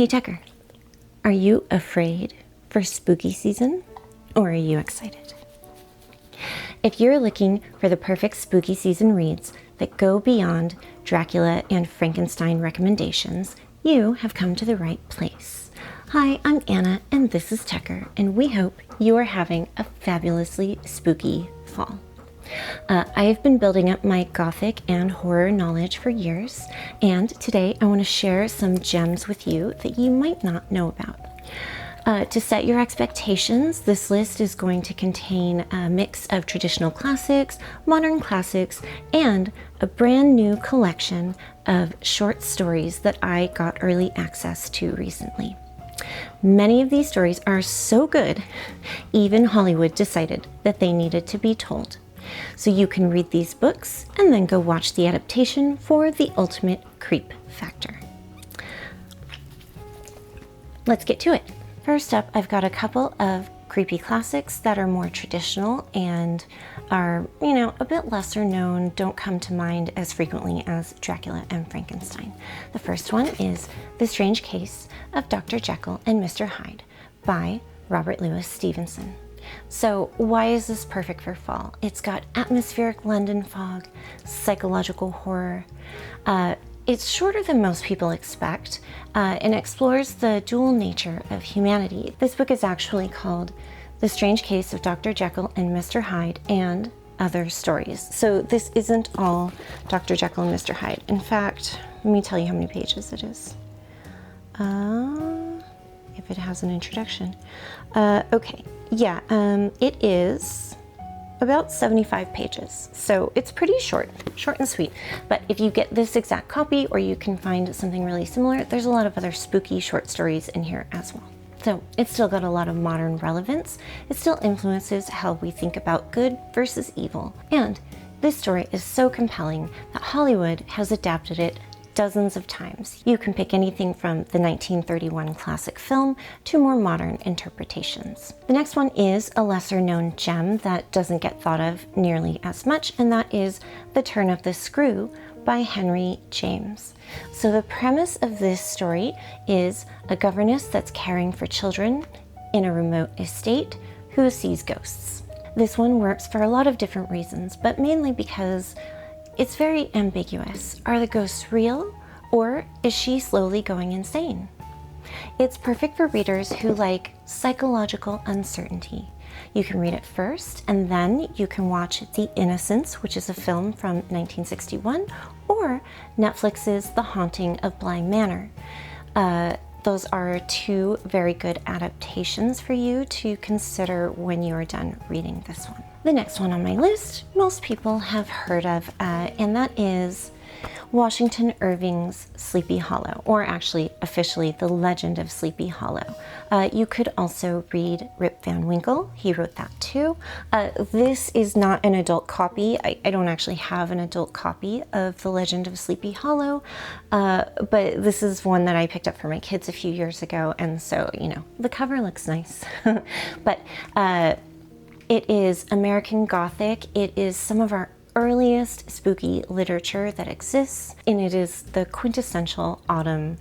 Hey Tucker, are you afraid for spooky season or are you excited? If you're looking for the perfect spooky season reads that go beyond Dracula and Frankenstein recommendations, you have come to the right place. Hi, I'm Anna and this is Tucker, and we hope you are having a fabulously spooky fall. I have been building up my Gothic and horror knowledge for years, and today I want to share some gems with you that you might not know about. To set your expectations, this list is going to contain a mix of traditional classics, modern classics, and a brand new collection of short stories that I got early access to recently. Many of these stories are so good, even Hollywood decided that they needed to be told. So you can read these books and then go watch the adaptation for the ultimate creep factor. Let's get to it. First up, I've got a couple of creepy classics that are more traditional and are, a bit lesser known, don't come to mind as frequently as Dracula and Frankenstein. The first one is The Strange Case of Dr. Jekyll and Mr. Hyde by Robert Louis Stevenson. So why is this perfect for fall? It's got atmospheric London fog, psychological horror. It's shorter than most people expect and explores the dual nature of humanity. This book is actually called The Strange Case of Dr. Jekyll and Mr. Hyde and Other Stories. So this isn't all Dr. Jekyll and Mr. Hyde. In fact, let me tell you how many pages it is. If it has an introduction. It is about 75 pages. So it's pretty short and sweet. But if you get this exact copy or you can find something really similar, there's a lot of other spooky short stories in here as well. So it's still got a lot of modern relevance. It still influences how we think about good versus evil. And this story is so compelling that Hollywood has adapted it dozens of times. You can pick anything from the 1931 classic film to more modern interpretations. The next one is a lesser known gem that doesn't get thought of nearly as much, and that is The Turn of the Screw by Henry James. So the premise of this story is a governess that's caring for children in a remote estate who sees ghosts. This one works for a lot of different reasons, but mainly because it's very ambiguous. Are the ghosts real, or is she slowly going insane? It's perfect for readers who like psychological uncertainty. You can read it first, and then you can watch The Innocents, which is a film from 1961, or Netflix's The Haunting of Bly Manor. Those are two very good adaptations for you to consider when you are done reading this one. The next one on my list, most people have heard of, and that is Washington Irving's Sleepy Hollow, or actually officially The Legend of Sleepy Hollow. You could also read Rip Van Winkle. He wrote that too. This is not an adult copy. I don't actually have an adult copy of The Legend of Sleepy Hollow, but this is one that I picked up for my kids a few years ago, and so, the cover looks nice. But it is American Gothic. It is some of our earliest spooky literature that exists, and it is the quintessential autumn,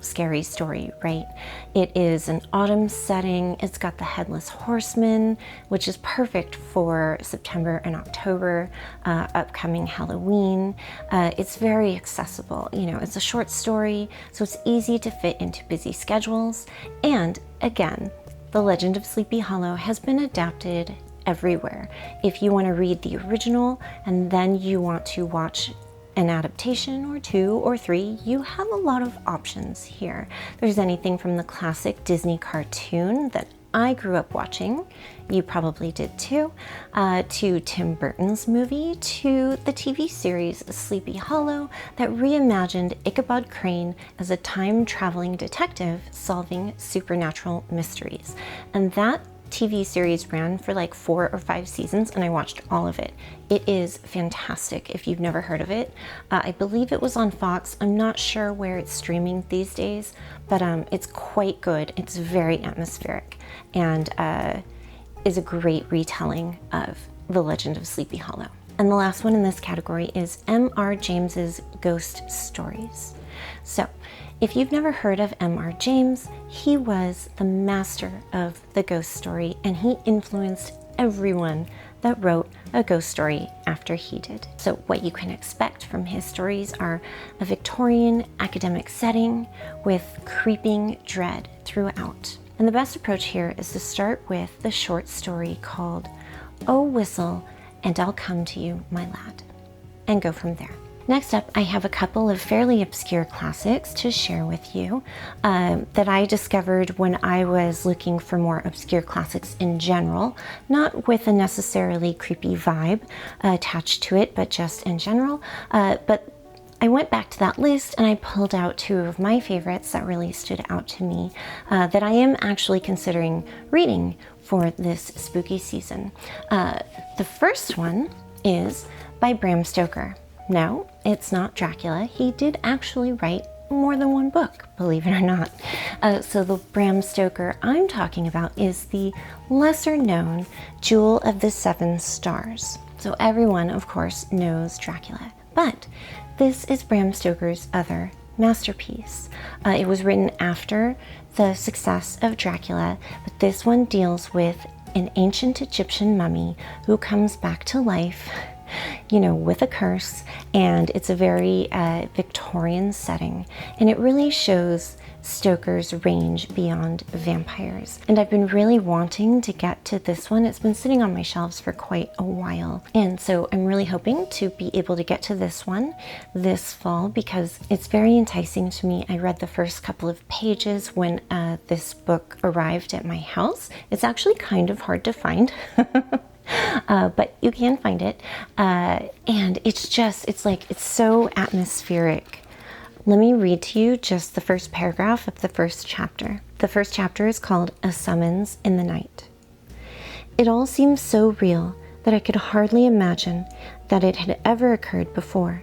scary story, right? It is an autumn setting. It's got the Headless Horseman, which is perfect for September and October, upcoming Halloween. It's very accessible. It's a short story, so it's easy to fit into busy schedules. And again, The Legend of Sleepy Hollow has been adapted everywhere. If you want to read the original and then you want to watch an adaptation or two or three, you have a lot of options here. There's anything from the classic Disney cartoon that I grew up watching, you probably did too, to Tim Burton's movie, to the TV series Sleepy Hollow that reimagined Ichabod Crane as a time-traveling detective solving supernatural mysteries. And that TV series ran for like 4 or 5 seasons, and I watched all of it. It is fantastic if you've never heard of it. I believe it was on Fox. I'm not sure where it's streaming these days, but it's quite good. It's very atmospheric and is a great retelling of The Legend of Sleepy Hollow. And the last one in this category is M.R. James's Ghost Stories. So If you've never heard of M.R. James, he was the master of the ghost story, and he influenced everyone that wrote a ghost story after he did. So what you can expect from his stories are a Victorian academic setting with creeping dread throughout. And the best approach here is to start with the short story called "Oh Whistle and I'll Come to You, My Lad," and go from there. Next up, I have a couple of fairly obscure classics to share with you that I discovered when I was looking for more obscure classics in general, not with a necessarily creepy vibe attached to it, but just in general. But I went back to that list and I pulled out two of my favorites that really stood out to me that I am actually considering reading for this spooky season. The first one is by Bram Stoker. No, it's not Dracula. He did actually write more than one book, believe it or not. So the Bram Stoker I'm talking about is the lesser known Jewel of the Seven Stars. So everyone, of course, knows Dracula, but this is Bram Stoker's other masterpiece. It was written after the success of Dracula, but this one deals with an ancient Egyptian mummy who comes back to life, you know, with a curse, and it's a very Victorian setting, and it really shows Stoker's range beyond vampires. And I've been really wanting to get to this one. It's been sitting on my shelves for quite a while, and so I'm really hoping to be able to get to this one this fall because it's very enticing to me. I read the first couple of pages when this book arrived at my house. It's actually kind of hard to find. But you can find it, and it's so atmospheric. Let me read to you just the first paragraph of the first chapter. The first chapter is called "A Summons in the Night." It all seems so real that I could hardly imagine that it had ever occurred before,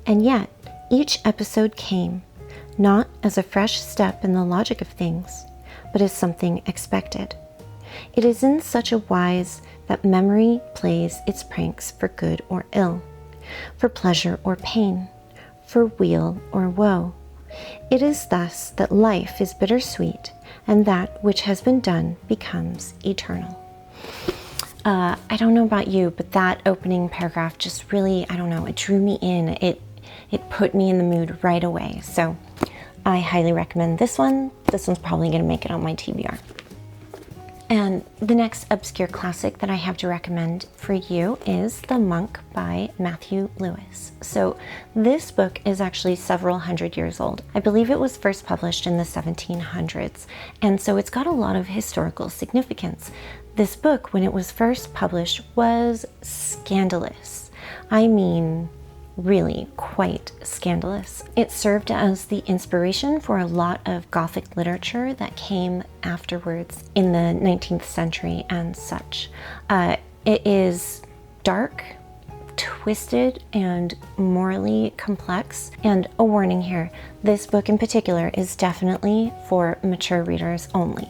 and yet each episode came, not as a fresh step in the logic of things, but as something expected. It is in such a wise that memory plays its pranks for good or ill, for pleasure or pain, for weal or woe. It is thus that life is bittersweet, and that which has been done becomes eternal. I don't know about you, but that opening paragraph just really, I don't know, it drew me in. It put me in the mood right away. So I highly recommend this one. This one's probably going to make it on my TBR. And the next obscure classic that I have to recommend for you is The Monk by Matthew Lewis. So this book is actually several hundred years old. I believe it was first published in the 1700s, and so it's got a lot of historical significance. This book, when it was first published, was scandalous. I mean, really quite scandalous. It served as the inspiration for a lot of Gothic literature that came afterwards in the 19th century and such. It is dark, twisted, and morally complex. And a warning here, this book in particular is definitely for mature readers only.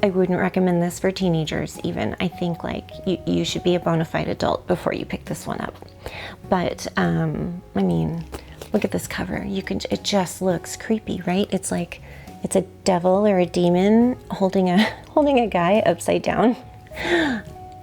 I wouldn't recommend this for teenagers even. I think like you should be a bona fide adult before you pick this one up. But I mean, look at this cover. It just looks creepy, right? It's like it's a devil or a demon holding a guy upside down.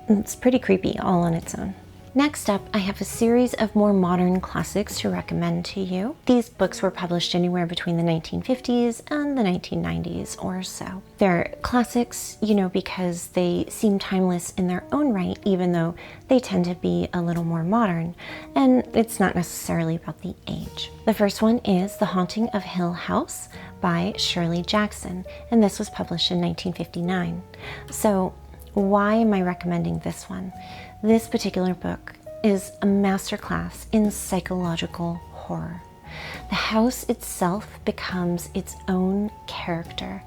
It's pretty creepy all on its own. Next up, I have a series of more modern classics to recommend to you. These books were published anywhere between the 1950s and the 1990s or so. They're classics, you know, because they seem timeless in their own right, even though they tend to be a little more modern, and it's not necessarily about the age. The first one is The Haunting of Hill House by Shirley Jackson, and this was published in 1959. So why am I recommending this one? This particular book is a masterclass in psychological horror. The house itself becomes its own character,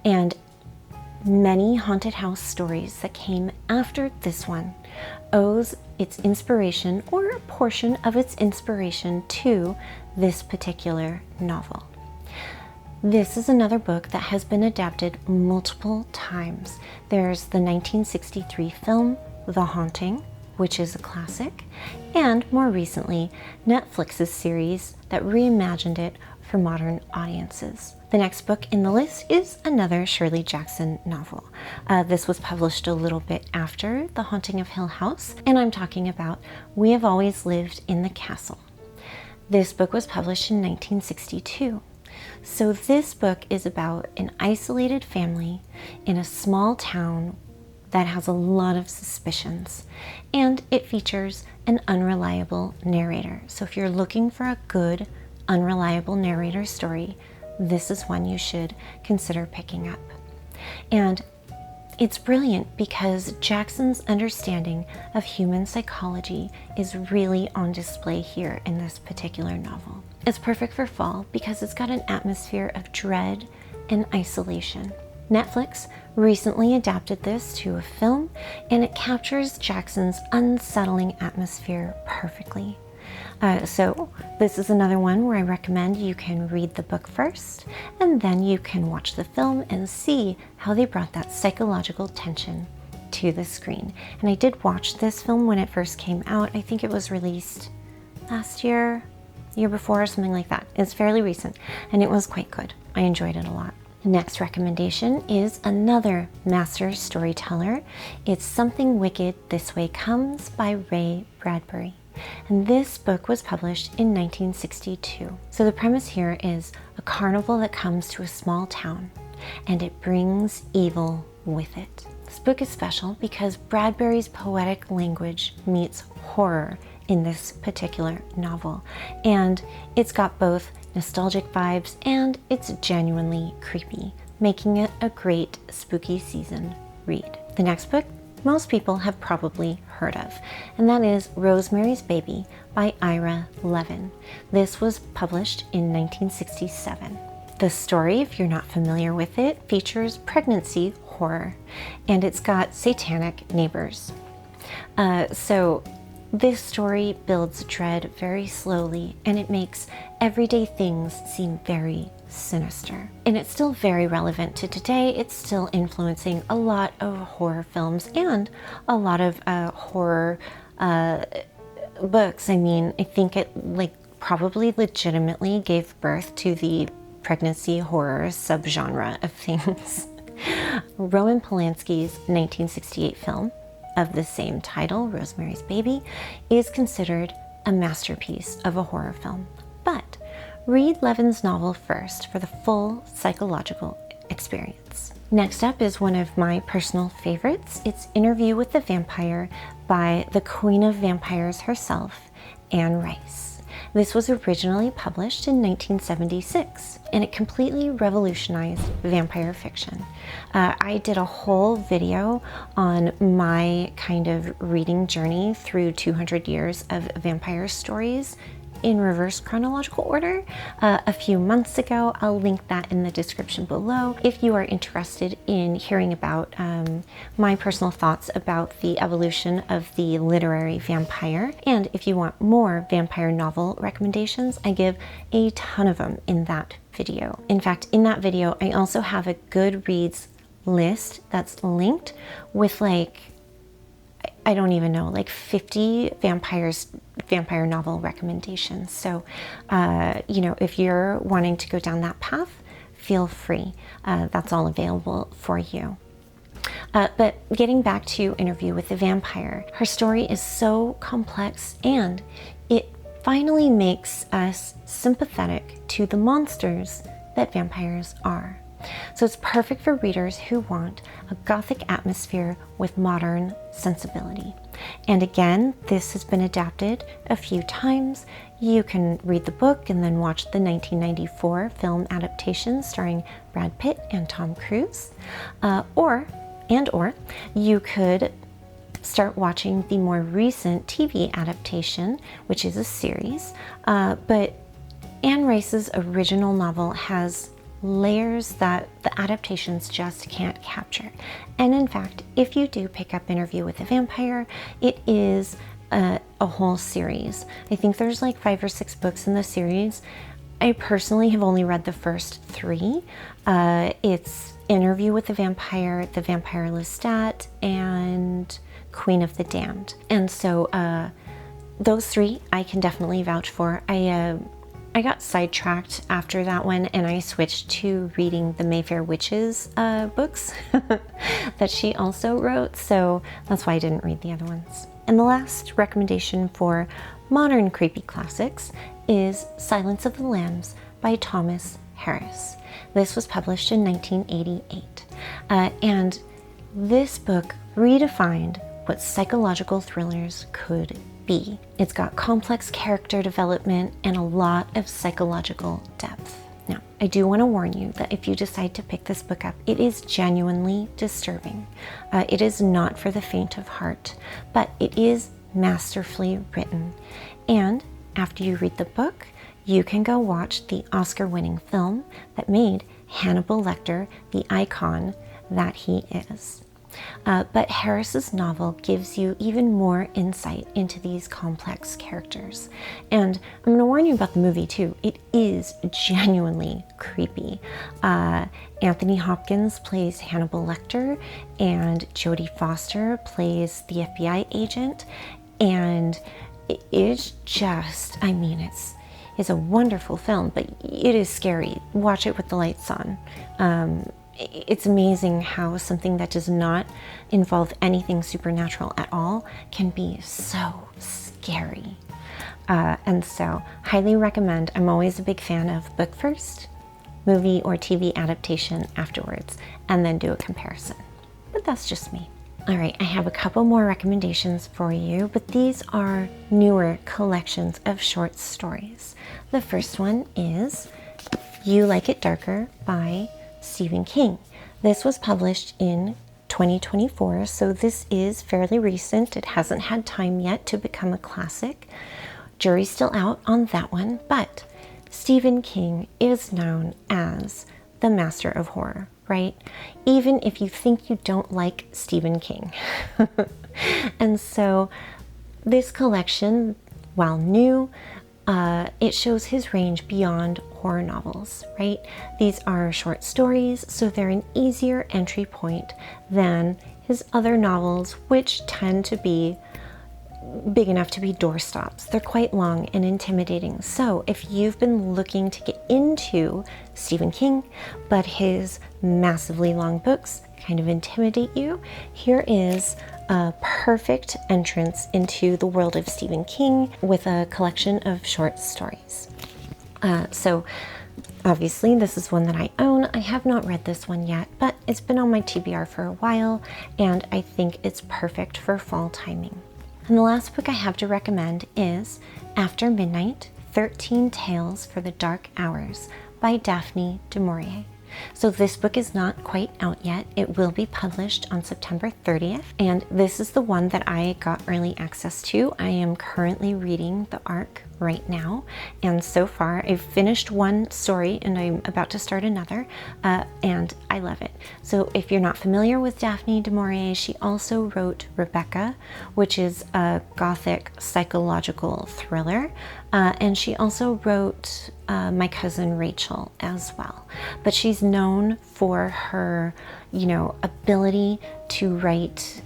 and many haunted house stories that came after this one owes its inspiration or a portion of its inspiration to this particular novel. This is another book that has been adapted multiple times. There's the 1963 film, The Haunting, which is a classic, and more recently, Netflix's series that reimagined it for modern audiences. The next book in the list is another Shirley Jackson novel. This was published a little bit after The Haunting of Hill House, and I'm talking about We Have Always Lived in the Castle. This book was published in 1962. So this book is about an isolated family in a small town that has a lot of suspicions, and it features an unreliable narrator. So if you're looking for a good, unreliable narrator story, this is one you should consider picking up. And it's brilliant because Jackson's understanding of human psychology is really on display here in this particular novel. It's perfect for fall because it's got an atmosphere of dread and isolation. Netflix recently adapted this to a film, and it captures Jackson's unsettling atmosphere perfectly. So this is another one where I recommend you can read the book first, and then you can watch the film and see how they brought that psychological tension to the screen. And I did watch this film when it first came out. I think it was released last year, year before, or something like that. It's fairly recent, and it was quite good. I enjoyed it a lot. Next recommendation is another master storyteller. It's Something Wicked This Way Comes by Ray Bradbury. And this book was published in 1962. So the premise here is a carnival that comes to a small town, and it brings evil with it. This book is special because Bradbury's poetic language meets horror in this particular novel, and it's got both nostalgic vibes and it's genuinely creepy, making it a great spooky season read. The next book most people have probably heard of, and that is Rosemary's Baby by Ira Levin. This was published in 1967. The story, if you're not familiar with it, features pregnancy horror, and it's got satanic neighbors. So this story builds dread very slowly, and it makes everyday things seem very sinister. And it's still very relevant to today. It's still influencing a lot of horror films and a lot of horror books. I mean, I think it probably legitimately gave birth to the pregnancy horror subgenre of things. Roman Polanski's 1968 film of the same title, Rosemary's Baby, is considered a masterpiece of a horror film. But read Levin's novel first for the full psychological experience. Next up is one of my personal favorites. It's Interview with the Vampire by the Queen of Vampires herself, Anne Rice. This was originally published in 1976, and it completely revolutionized vampire fiction. I did a whole video on my kind of reading journey through 200 years of vampire stories in reverse chronological order a few months ago. I'll link that in the description below if you are interested in hearing about my personal thoughts about the evolution of the literary vampire. And if you want more vampire novel recommendations, I give a ton of them in that video. In fact, in that video, I also have a Goodreads list that's linked with I don't even know, 50 vampire novel recommendations. So, if you're wanting to go down that path, feel free. That's all available for you. But getting back to Interview with the Vampire, her story is so complex, and it finally makes us sympathetic to the monsters that vampires are. So it's perfect for readers who want a Gothic atmosphere with modern sensibility. And again, this has been adapted a few times. You can read the book and then watch the 1994 film adaptation starring Brad Pitt and Tom Cruise. Or you could start watching the more recent TV adaptation, which is a series. But Anne Rice's original novel has layers that the adaptations just can't capture. And in fact, if you do pick up Interview with a Vampire, it is a whole series. I think there's 5 or 6 books in the series. I personally have only read the first 3. It's Interview with the Vampire Lestat, and Queen of the Damned. And so those 3 I can definitely vouch for. I got sidetracked after that one, and I switched to reading the Mayfair Witches books that she also wrote, so that's why I didn't read the other ones. And the last recommendation for modern creepy classics is Silence of the Lambs by Thomas Harris. This was published in 1988, and this book redefined what psychological thrillers could be. It's got complex character development and a lot of psychological depth. Now, I do want to warn you that if you decide to pick this book up, it is genuinely disturbing. It is not for the faint of heart, but it is masterfully written. And after you read the book, you can go watch the Oscar-winning film that made Hannibal Lecter the icon that he is. But Harris's novel gives you even more insight into these complex characters. And I'm going to warn you about the movie too. It is genuinely creepy. Anthony Hopkins plays Hannibal Lecter, and Jodie Foster plays the FBI agent. And it is just, I mean, it's a wonderful film, but it is scary. Watch it with the lights on. It's amazing how something that does not involve anything supernatural at all can be so scary. And so, highly recommend. I'm always a big fan of book first, movie or TV adaptation afterwards, and then do a comparison. But that's just me. All right, I have a couple more recommendations for you, but these are newer collections of short stories. The first one is You Like It Darker by Stephen King. This was published in 2024, so this is fairly recent. It hasn't had time yet to become a classic. Jury's still out on that one, but Stephen King is known as the master of horror, right? Even if you think you don't like Stephen King. And so this collection, while new, it shows his range beyond horror novels, right? These are short stories, so they're an easier entry point than his other novels, which tend to be big enough to be doorstops. They're quite long and intimidating. So if you've been looking to get into Stephen King, but his massively long books kind of intimidate you, here is a perfect entrance into the world of Stephen King with a collection of short stories. So obviously this is one that I own. I have not read this one yet, but it's been on my TBR for a while, and I think it's perfect for fall timing. And the last book I have to recommend is After Midnight, 13 Tales for the Dark Hours by Daphne du Maurier. So this book is not quite out yet. It will be published on September 30th, and this is the one that I got early access to. I am currently reading the ARC right now, and so far I've finished one story and I'm about to start another, and I love it. So if you're not familiar with Daphne du Maurier, she also wrote Rebecca, which is a Gothic psychological thriller, and she also wrote My Cousin Rachel as well. But she's known for her, ability to write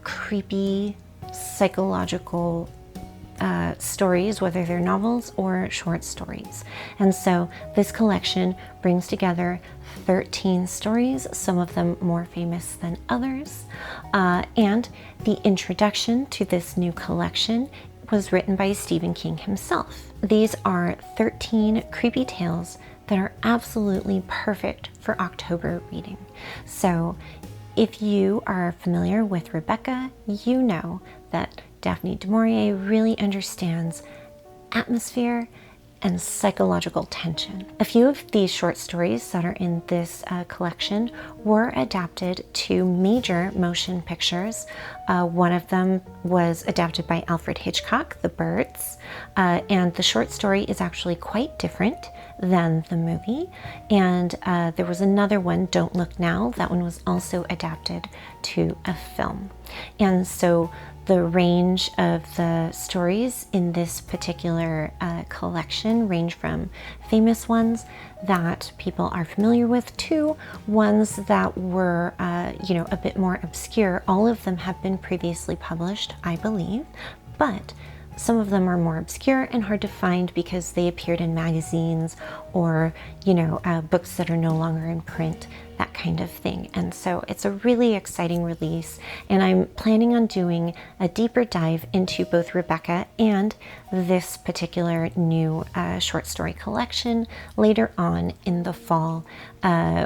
creepy psychological stories, whether they're novels or short stories. And so this collection brings together 13 stories, some of them more famous than others. And the introduction to this new collection was written by Stephen King himself. These are 13 creepy tales that are absolutely perfect for October reading. So if you are familiar with Rebecca, you know that Daphne du Maurier really understands atmosphere and psychological tension. A few of these short stories that are in this collection were adapted to major motion pictures. One of them was adapted by Alfred Hitchcock, The Birds, and the short story is actually quite different than the movie. And there was another one, Don't Look Now, that one was also adapted to a film. And so the range of the stories in this particular collection range from famous ones that people are familiar with to ones that were, a bit more obscure. All of them have been previously published, I believe, but Some of them are more obscure and hard to find because they appeared in magazines or, books that are no longer in print, that kind of thing. And so it's a really exciting release, and I'm planning on doing a deeper dive into both Rebecca and this particular new short story collection later on in the fall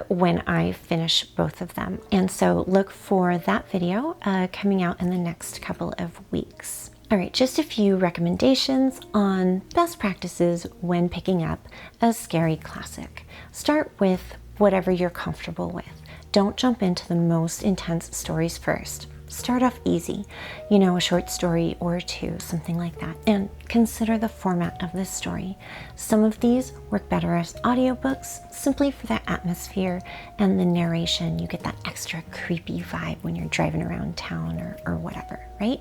when I finish both of them. And so look for that video coming out in the next couple of weeks. All right, just a few recommendations on best practices when picking up a scary classic. Start with whatever you're comfortable with. Don't jump into the most intense stories first. Start off easy, a short story or two, something like that, and consider the format of this story. Some of these work better as audiobooks simply for the atmosphere and the narration. You get that extra creepy vibe when you're driving around town or whatever, right?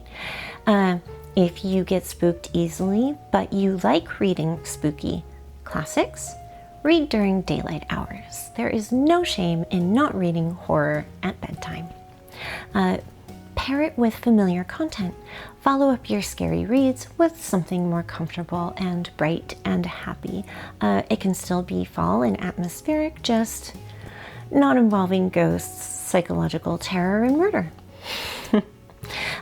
If you get spooked easily, but you like reading spooky classics, read during daylight hours. There is no shame in not reading horror at bedtime. Pair it with familiar content. Follow up your scary reads with something more comfortable and bright and happy. It can still be fall and atmospheric, just not involving ghosts, psychological terror, and murder.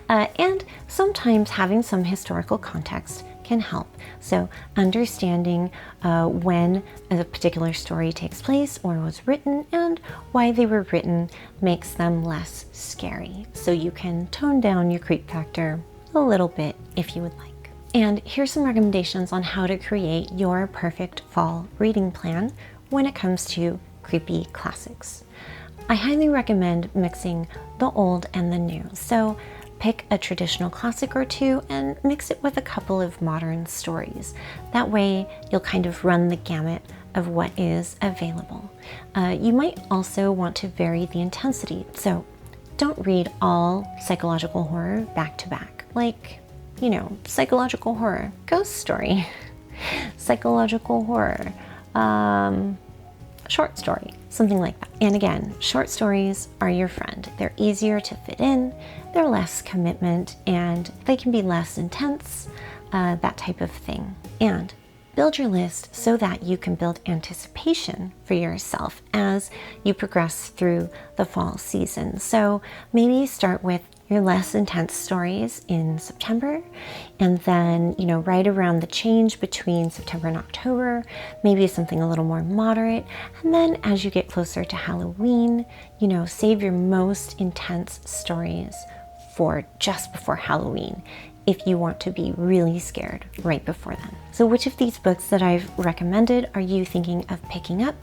And sometimes having some historical context can help. So understanding when a particular story takes place or was written and why they were written makes them less scary. So you can tone down your creep factor a little bit if you would like. And here's some recommendations on how to create your perfect fall reading plan when it comes to creepy classics. I highly recommend mixing the old and the new. So pick a traditional classic or two and mix it with a couple of modern stories. That way you'll kind of run the gamut of what is available. You might also want to vary the intensity. So don't read all psychological horror back to back. Like, psychological horror, ghost story, psychological horror, short story, something like that. And again, short stories are your friend. They're easier to fit in, they're less commitment, and they can be less intense, that type of thing. And build your list so that you can build anticipation for yourself as you progress through the fall season. So maybe start with your less intense stories in September, and then, right around the change between September and October, maybe something a little more moderate. And then as you get closer to Halloween, save your most intense stories for just before Halloween if you want to be really scared right before then. So which of these books that I've recommended are you thinking of picking up?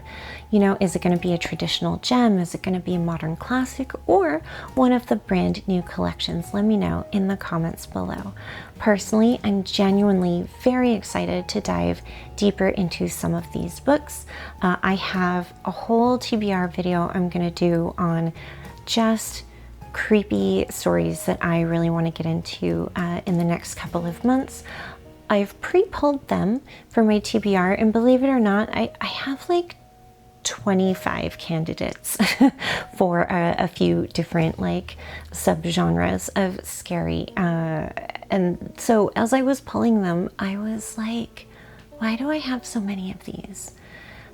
Is it going to be a traditional gem? Is it going to be a modern classic, or one of the brand new collections? Let me know in the comments below. Personally, I'm genuinely very excited to dive deeper into some of these books. I have a whole TBR video I'm going to do on just creepy stories that I really want to get into in the next couple of months. I've pre-pulled them for my TBR, and believe it or not, I have like 25 candidates for a few different subgenres of scary. And so as I was pulling them, I was like, why do I have so many of these?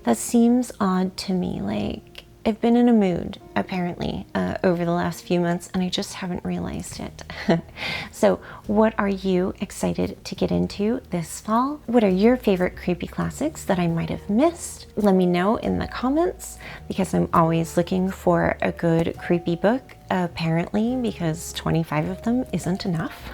That seems odd to me. I've been in a mood, apparently, over the last few months, and I just haven't realized it. So what are you excited to get into this fall? What are your favorite creepy classics that I might have missed? Let me know in the comments, because I'm always looking for a good creepy book, apparently, because 25 of them isn't enough.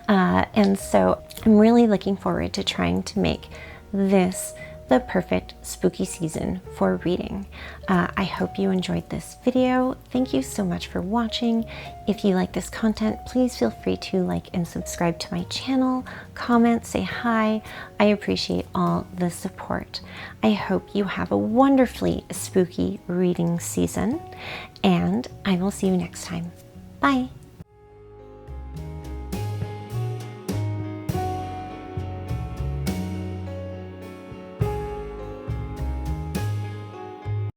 And so I'm really looking forward to trying to make this the perfect spooky season for reading. I hope you enjoyed this video. Thank you so much for watching. If you like this content, please feel free to like and subscribe to my channel, comment, say hi. I appreciate all the support. I hope you have a wonderfully spooky reading season, and I will see you next time. Bye.